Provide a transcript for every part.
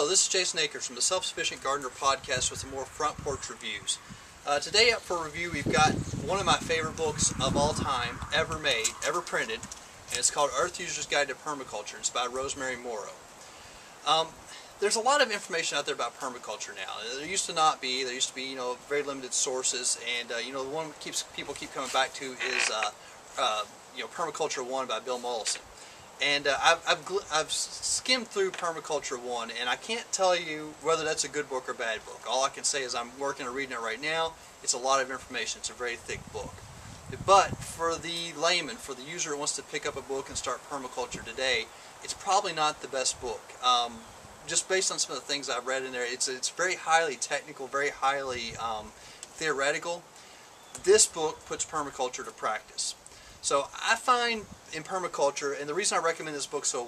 Hello, this is Jason Akers from the Self-Sufficient Gardener podcast with some more front porch reviews. Today up for review we've got one of my favorite books of all time, ever made, ever printed, and it's called Earth User's Guide to Permaculture. It's by Rosemary Morrow. There's a lot of information out there about permaculture now. There used to not be. There used to be, very limited sources, and the one people keep coming back to is Permaculture 1 by Bill Mollison. And I've skimmed through Permaculture 1, and I can't tell you whether that's a good book or bad book. All I can say is I'm working and reading it right now. It's a lot of information. It's a very thick book. But for the layman, for the user who wants to pick up a book and start permaculture today, it's probably not the best book. Just based on some of the things I've read in there, it's very highly technical, very highly theoretical. This book puts permaculture to practice. So I find in permaculture, and the reason I recommend this book so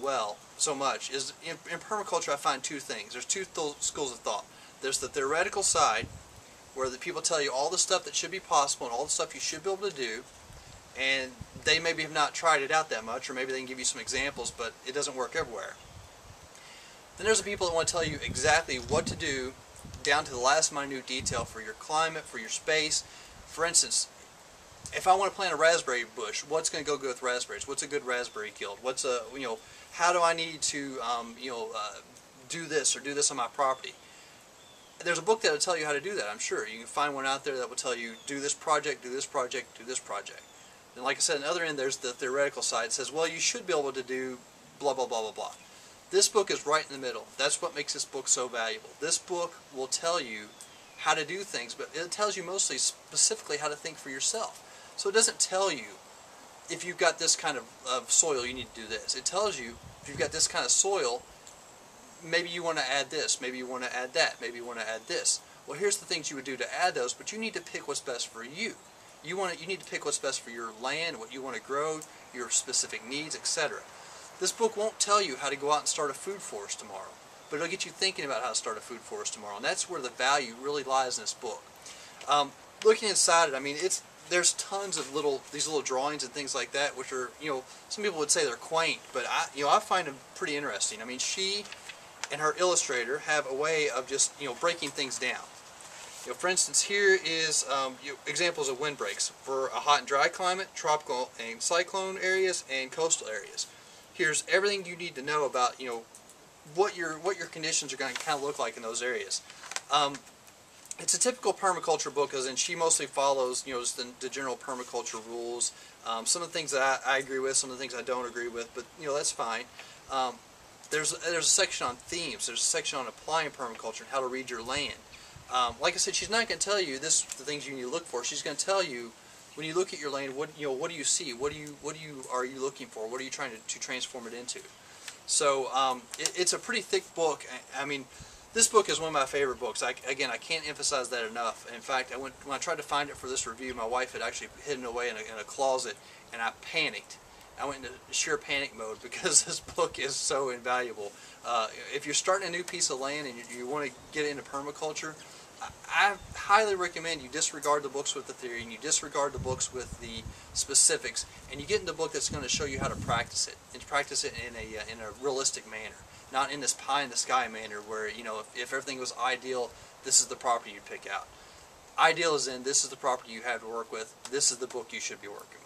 much, is in permaculture I find two things. There's two schools of thought. There's the theoretical side, where the people tell you all the stuff that should be possible and all the stuff you should be able to do, and they maybe have not tried it out that much, or maybe they can give you some examples, but it doesn't work everywhere. Then there's the people that want to tell you exactly what to do, down to the last minute detail for your climate, for your space. For instance, if I want to plant a raspberry bush, what's going to go good with raspberries? What's a good raspberry guild? How do I need to, do this or do this on my property? There's a book that will tell you how to do that, I'm sure. You can find one out there that will tell you, do this project, do this project, do this project. And like I said, on the other end, there's the theoretical side. It says, well, you should be able to do blah, blah, blah, blah, blah. This book is right in the middle. That's what makes this book so valuable. This book will tell you how to do things, but it tells you mostly specifically how to think for yourself. So it doesn't tell you if you've got this kind of soil, you need to do this. It tells you if you've got this kind of soil, maybe you want to add this, maybe you want to add that, maybe you want to add this. Well, here's the things you would do to add those, but you need to pick what's best for you. You need to pick what's best for your land, what you want to grow, your specific needs, etc. This book won't tell you how to go out and start a food forest tomorrow, but it'll get you thinking about how to start a food forest tomorrow, and that's where the value really lies in this book. Looking inside it, there's tons of these little drawings and things like that, which are, some people would say they're quaint, but I find them pretty interesting. She and her illustrator have a way of just, breaking things down. For instance, here is examples of windbreaks for a hot and dry climate, tropical and cyclone areas, and coastal areas. Here's everything you need to know about, what your conditions are going to kind of look like in those areas. It's a typical permaculture book, as in she mostly follows, just the general permaculture rules. Some of the things that I agree with, some of the things I don't agree with, but that's fine. There's a section on themes. There's a section on applying permaculture and how to read your land. Like I said, she's not going to tell you the things you need to look for. She's going to tell you, when you look at your land, what do you see? What are you looking for? What are you trying to transform it into? So it's a pretty thick book. This book is one of my favorite books. I can't emphasize that enough. In fact, when I tried to find it for this review, my wife had actually hidden it away in a closet, and I panicked. I went into sheer panic mode because this book is so invaluable. If you're starting a new piece of land and you want to get into permaculture, I highly recommend you disregard the books with the theory and you disregard the books with the specifics, and you get into a book that's going to show you how to practice it, and practice it in a realistic manner, not in this pie-in-the-sky manner where, if everything was ideal, this is the property you'd pick out. Ideal is in, this is the property you have to work with, this is the book you should be working with.